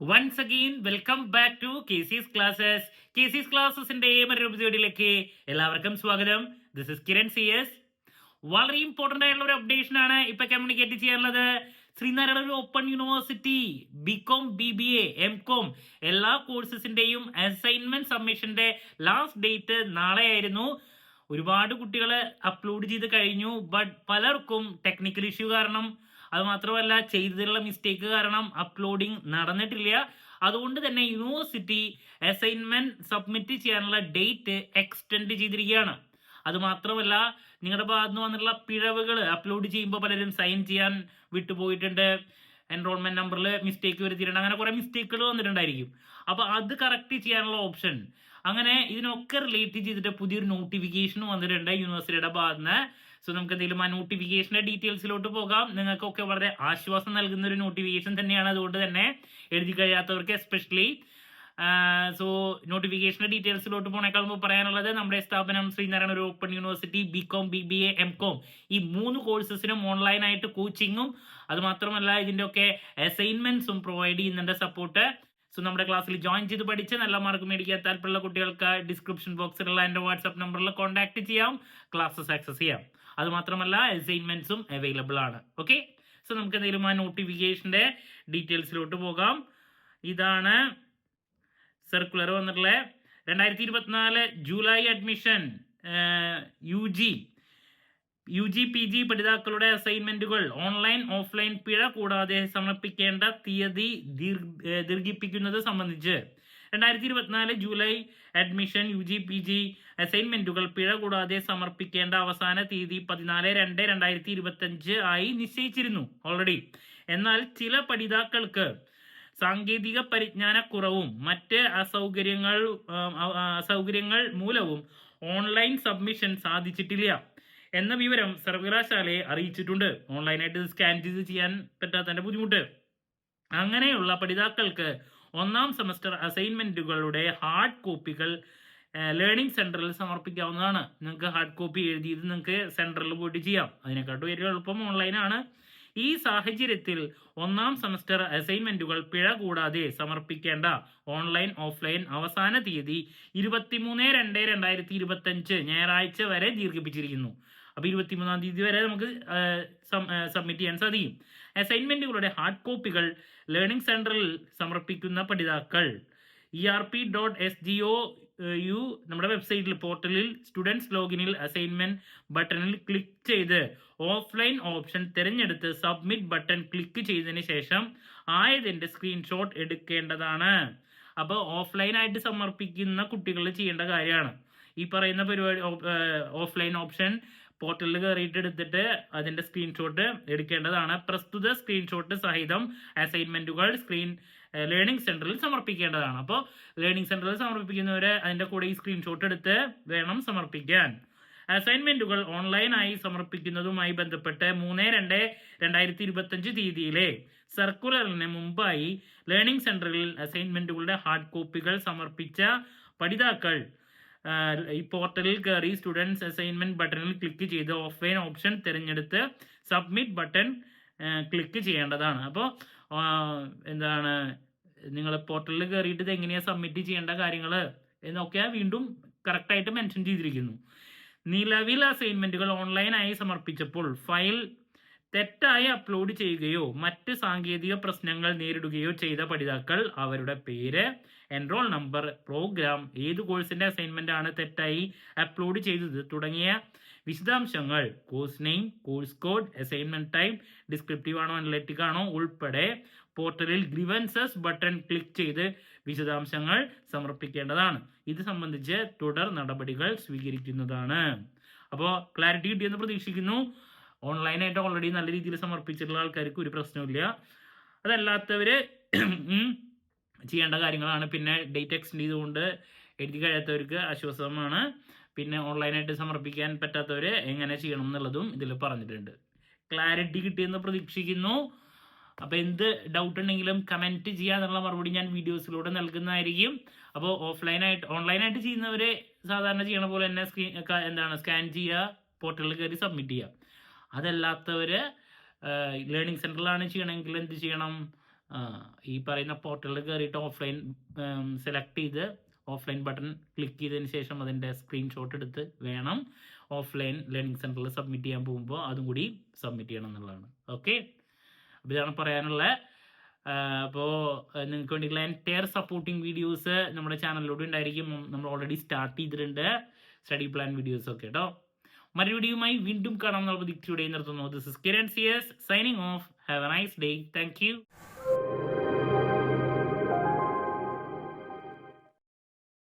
Once again welcome back to KC's classes. KC's ക്ലാസ്സസിന്റെ മറ്റൊരു എപ്പിസോഡിലേക്ക് എല്ലാവർക്കും സ്വാഗതം. This is Kiran CS. വളരെ ഇമ്പോർട്ടന്റ് ആയിട്ടുള്ള ഒരു അപ്ഡേഷൻ ആണ് ഇപ്പൊ കമ്മ്യൂണിക്കേറ്റ് ചെയ്യാനുള്ളത്. Sreenarayana open university BCom BBA MCom എല്ലാ കോഴ്സസിന്റെയും അസൈൻമെന്റ് സബ്മിഷന്റെ ലാസ്റ്റ് ഡേറ്റ് നാളെയായിരുന്നു. ഒരുപാട് കുട്ടികൾ അപ്ലോഡ് ചെയ്ത് കഴിഞ്ഞു. ബട്ട് പലർക്കും ടെക്നിക്കൽ ഇഷ്യൂ കാരണം, അത് മാത്രമല്ല ചെയ്തതിലുള്ള മിസ്റ്റേക്ക് കാരണം അപ്ലോഡിങ് നടന്നിട്ടില്ല. അതുകൊണ്ട് തന്നെ യൂണിവേഴ്സിറ്റി അസൈൻമെന്റ് സബ്മിറ്റ് ചെയ്യാനുള്ള ഡേറ്റ് എക്സ്റ്റെൻഡ് ചെയ്തിരിക്കുകയാണ്. അത് മാത്രമല്ല നിങ്ങളുടെ ഭാഗത്ത് നിന്ന് വന്നിട്ടുള്ള പിഴവുകൾ അപ്ലോഡ് ചെയ്യുമ്പോൾ പലരും സൈൻ ചെയ്യാൻ വിട്ടുപോയിട്ടുണ്ട്, എൻറോൾമെന്റ് നമ്പറിൽ മിസ്റ്റേക്ക് വരുത്തിയിട്ടുണ്ട്, അങ്ങനെ കുറെ മിസ്റ്റേക്കുകൾ വന്നിട്ടുണ്ടായിരിക്കും. അപ്പോൾ അത് കറക്റ്റ് ചെയ്യാനുള്ള ഓപ്ഷൻ, അങ്ങനെ ഇതിനൊക്കെ റിലേറ്റ് ചെയ്തിട്ട് പുതിയൊരു നോട്ടിഫിക്കേഷൻ വന്നിട്ടുണ്ട് യൂണിവേഴ്സിറ്റിയുടെ ഭാഗത്ത് നിന്ന്. സോ നമുക്ക് എന്തെങ്കിലും ആ നോട്ടിഫിക്കേഷന്റെ ഡീറ്റെയിൽസിലോട്ട് പോകാം. നിങ്ങൾക്കൊക്കെ വളരെ ആശ്വാസം നൽകുന്ന ഒരു നോട്ടിഫിക്കേഷൻ തന്നെയാണ്. അതുകൊണ്ട് തന്നെ എഴുതി കഴിയാത്തവർക്ക് എസ്പെഷ്യലി. സോ നോട്ടിഫിക്കേഷന്റെ ഡീറ്റെയിൽസിലോട്ട് പോണേക്കാൾ മുമ്പ് പറയാനുള്ളത്, നമ്മുടെ സ്ഥാപനം Sreenarayana open university BCom BBA MCom ഈ 3 കോഴ്സസിനും ഓൺലൈനായിട്ട് കോച്ചിങ്ങും അത് മാത്രമല്ല ഇതിന്റെ ഒക്കെ അസൈൻമെന്റ്സും പ്രൊവൈഡ് ചെയ്യുന്നുണ്ട്, സപ്പോർട്ട്. സോ നമ്മുടെ ക്ലാസ്സിൽ ജോയിൻ ചെയ്ത് പഠിച്ച് നല്ല മാർക്ക് മേടിക്കാൻ താല്പര്യമുള്ള കുട്ടികൾക്ക് ഡിസ്ക്രിപ്ഷൻ ബോക്സിലുള്ള എൻ്റെ വാട്സ്ആപ്പ് നമ്പറിൽ കോൺടാക്ട് ചെയ്യാം, ക്ലാസ്സസ് ആക്സസ് ചെയ്യാം. അത് മാത്രമല്ല അസൈൻമെന്റ്സും അവൈലബിൾ ആണ്. ഓക്കെ, സോ നമുക്ക് എന്തെങ്കിലും ആ നോട്ടിഫിക്കേഷന്റെ ഡീറ്റെയിൽസിലോട്ട് പോകാം. ഇതാണ് സർക്കുലർ വന്നിട്ടുള്ളത്. 2024 ജൂലൈ അഡ്മിഷൻ UG PG പഠിതാക്കളുടെ അസൈൻമെന്റുകൾ ഓൺലൈൻ ഓഫ്ലൈൻ പിഴ കൂടാതെ സമർപ്പിക്കേണ്ട തീയതി ദീർഘിപ്പിക്കുന്നത് സംബന്ധിച്ച് 2024 ജൂലൈ അഡ്മിഷൻ UG PG അസൈൻമെന്റുകൾ പിഴ കൂടാതെ സമർപ്പിക്കേണ്ട അവസാന തീയതി 14/2/2025 ആയി നിശ്ചയിച്ചിരുന്നു ഓൾറെഡി. എന്നാൽ ചില പഠിതാക്കൾക്ക് സാങ്കേതിക പരിജ്ഞാനക്കുറവും മറ്റ് അസൗകര്യങ്ങൾ മൂലവും ഓൺലൈൻ സബ്മിഷൻ സാധിച്ചിട്ടില്ല എന്ന വിവരം സർവകലാശാലയെ അറിയിച്ചിട്ടുണ്ട്. ഓൺലൈനായിട്ട് സ്കാൻ ചെയ്ത് ചെയ്യാൻ പറ്റാത്തതിന്റെ ബുദ്ധിമുട്ട്. അങ്ങനെയുള്ള പഠിതാക്കൾക്ക് 1ാം സെമസ്റ്റർ അസൈൻമെന്റുകളുടെ ഹാർഡ് കോപ്പികൾ ലേണിംഗ് സെന്ററിൽ സമർപ്പിക്കാവുന്നതാണ്. നിങ്ങൾക്ക് ഹാർഡ് കോപ്പി എഴുതിയത് നിങ്ങൾക്ക് സെന്ററിൽ പോയിട്ട് ചെയ്യാം. അതിനെക്കാട്ടും ഏറ്റവും എളുപ്പം ഓൺലൈനാണ്. ഈ സാഹചര്യത്തിൽ 1ാം സെമസ്റ്റർ അസൈൻമെന്റുകൾ പിഴ കൂടാതെ സമർപ്പിക്കേണ്ട ഓൺലൈൻ ഓഫ്ലൈൻ അവസാന തീയതി 23/2/2025 ഞായറാഴ്ച വരെ ദീർഘിപ്പിച്ചിരിക്കുന്നു. അപ്പോൾ 23-ാം തീയതി വരെ നമുക്ക് സബ്മിറ്റ് ചെയ്യാൻ സാധിക്കും. അസൈൻമെന്റുകളുടെ ഹാർഡ് കോപ്പികൾ ലേണിംഗ് സെന്ററിൽ സമർപ്പിക്കുന്ന പഠിതാക്കൾ erp.sgou നമ്മുടെ വെബ്സൈറ്റിൽ പോർട്ടലിൽ സ്റ്റുഡൻസ് ലോഗിനിൽ അസൈൻമെന്റ് ബട്ടണിൽ ക്ലിക്ക് ചെയ്ത് ഓഫ്ലൈൻ ഓപ്ഷൻ തിരഞ്ഞെടുത്ത് സബ്മിറ്റ് ബട്ടൺ ക്ലിക്ക് ചെയ്തതിന് ശേഷം ആയതിന്റെ സ്ക്രീൻഷോട്ട് എടുക്കേണ്ടതാണ്. അപ്പോൾ ഓഫ്ലൈനായിട്ട് സമർപ്പിക്കുന്ന കുട്ടികൾ ചെയ്യേണ്ട കാര്യമാണ് ഈ പറയുന്ന പരിപാടി. ഓഫ്ലൈൻ ഓപ്ഷൻ പോർട്ടലിൽ കയറിയിട്ട് എടുത്തിട്ട് അതിന്റെ സ്ക്രീൻഷോട്ട് എടുക്കേണ്ടതാണ്. പ്രസ്തുത സ്ക്രീൻഷോട്ട് സഹിതം അസൈൻമെന്റുകൾ ലേണിംഗ് സെന്ററിൽ സമർപ്പിക്കേണ്ടതാണ്. അപ്പോൾ ലേണിംഗ് സെന്ററിൽ സമർപ്പിക്കുന്നവരെ അതിന്റെ കൂടെ ഈ സ്ക്രീൻഷോട്ട് എടുത്ത് വേണം സമർപ്പിക്കാൻ. അസൈൻമെന്റുകൾ ഓൺലൈനായി സമർപ്പിക്കുന്നതുമായി ബന്ധപ്പെട്ട് 3/2/2025 തീയതിയിലെ സർക്കുലറിന് മുമ്പായി ലേണിംഗ് സെന്ററിൽ അസൈൻമെന്റുകളുടെ ഹാർഡ് കോപ്പികൾ സമർപ്പിച്ച പഠിതാക്കൾ ഈ പോർട്ടലിൽ കയറി സ്റ്റുഡൻസ് അസൈൻമെന്റ് ബട്ടണിൽ ക്ലിക്ക് ചെയ്ത് ഓഫ്ലൈൻ ഓപ്ഷൻ തിരഞ്ഞെടുത്ത് സബ്മിറ്റ് ബട്ടൺ ക്ലിക്ക് ചെയ്യേണ്ടതാണ്. അപ്പോൾ എന്താണ്, നിങ്ങൾ പോർട്ടലിൽ കയറിയിട്ട് ഇത് എങ്ങനെയാണ് സബ്മിറ്റ് ചെയ്യേണ്ട കാര്യങ്ങൾ എന്നൊക്കെ വീണ്ടും കറക്റ്റായിട്ട് മെൻഷൻ ചെയ്തിരിക്കുന്നു. നിലവിൽ അസൈൻമെന്റുകൾ ഓൺലൈനായി സമർപ്പിച്ചപ്പോൾ ഫയൽ തെറ്റായി അപ്ലോഡ് ചെയ്യുകയോ മറ്റ് സാങ്കേതിക പ്രശ്നങ്ങൾ നേരിടുകയോ ചെയ്ത പഠിതാക്കൾ അവരുടെ പേര്, എൻറോൾ നമ്പർ, പ്രോഗ്രാം, ഏത് കോഴ്സിന്റെ അസൈൻമെന്റ് ആണ് തെറ്റായി അപ്ലോഡ് ചെയ്തത് തുടങ്ങിയ വിശദാംശങ്ങൾ, course name, course code, assignment type, descriptive ആണോ അനലിറ്റിക് ആണോ ഉൾപ്പെടെ പോർട്ടലിൽ ഗ്രീവൻസസ് ബട്ടൺ ക്ലിക്ക് ചെയ്ത് വിശദാംശങ്ങൾ സമർപ്പിക്കേണ്ടതാണ്. ഇത് സംബന്ധിച്ച് തുടർ നടപടികൾ സ്വീകരിക്കുന്നതാണ്. അപ്പോൾ ക്ലാരിറ്റി കിട്ടിയെന്ന് പ്രതീക്ഷിക്കുന്നു. ഓൺലൈനായിട്ട് ഓൾറെഡി നല്ല രീതിയിൽ സമർപ്പിച്ചിട്ടുള്ള ആൾക്കാർക്ക് ഒരു പ്രശ്നമില്ല. അതല്ലാത്തവര് ചെയ്യേണ്ട കാര്യങ്ങളാണ്. പിന്നെ ഡേറ്റ് എക്സ്റ്റെൻഡ് ചെയ്തുകൊണ്ട് എഴുതി കഴിയാത്തവർക്ക് ആശ്വാസമാണ്. പിന്നെ ഓൺലൈനായിട്ട് സമർപ്പിക്കാൻ പറ്റാത്തവർ എങ്ങനെ ചെയ്യണം എന്നുള്ളതും ഇതിൽ പറഞ്ഞിട്ടുണ്ട്. ക്ലാരിറ്റി കിട്ടിയെന്ന് പ്രതീക്ഷിക്കുന്നു. അപ്പോൾ എന്ത് ഡൗട്ട് ഉണ്ടെങ്കിലും കമൻറ്റ് ചെയ്യുക, എന്നുള്ള മറുപടി ഞാൻ വീഡിയോസിലൂടെ നൽകുന്നതായിരിക്കും. അപ്പോൾ ഓൺലൈനായിട്ട് ചെയ്യുന്നവർ സാധാരണ ചെയ്യണ പോലെ തന്നെ സ്കാൻ ചെയ്യുക, പോർട്ടലിൽ കയറി സബ്മിറ്റ് ചെയ്യുക. അതല്ലാത്തവർ ലേണിംഗ് സെന്ററിലാണ് ചെയ്യണമെങ്കിൽ എന്ത് ചെയ്യണം, ഈ പറയുന്ന പോർട്ടലിൽ കയറിയിട്ട് ഓഫ്ലൈൻ സെലക്ട് ചെയ്ത് ഓഫ്ലൈൻ ബട്ടൺ ക്ലിക്ക് ചെയ്തതിന് ശേഷം അതിൻ്റെ സ്ക്രീൻഷോട്ട് എടുത്ത് വേണം ഓഫ്ലൈൻ ലേണിംഗ് സെൻറ്ററിൽ സബ്മിറ്റ് ചെയ്യാൻ പോകുമ്പോൾ അതും കൂടി സബ്മിറ്റ് ചെയ്യണം എന്നുള്ളതാണ്. ഓക്കെ, അപ്പോൾ ഇതാണ് പറയാനുള്ള. അപ്പോൾ നിങ്ങൾക്ക് വേണ്ടിയുള്ള എൻറ്റയർ സപ്പോർട്ടിങ് വീഡിയോസ് നമ്മുടെ ചാനലിലൂടെ ഉണ്ടായിരിക്കും. നമ്മൾ ഓൾറെഡി സ്റ്റാർട്ട് ചെയ്തിട്ടുണ്ട് സ്റ്റഡി പ്ലാൻ വീഡിയോസ് ഒക്കെ കേട്ടോ. മറ്റൊരു വീഡിയോയുമായി വീണ്ടും കാണാം എന്നുള്ള പ്രതീക്ഷയോടെ നിർത്തുന്നു. This is Kiran CS signing off. Have a nice day. Thank U.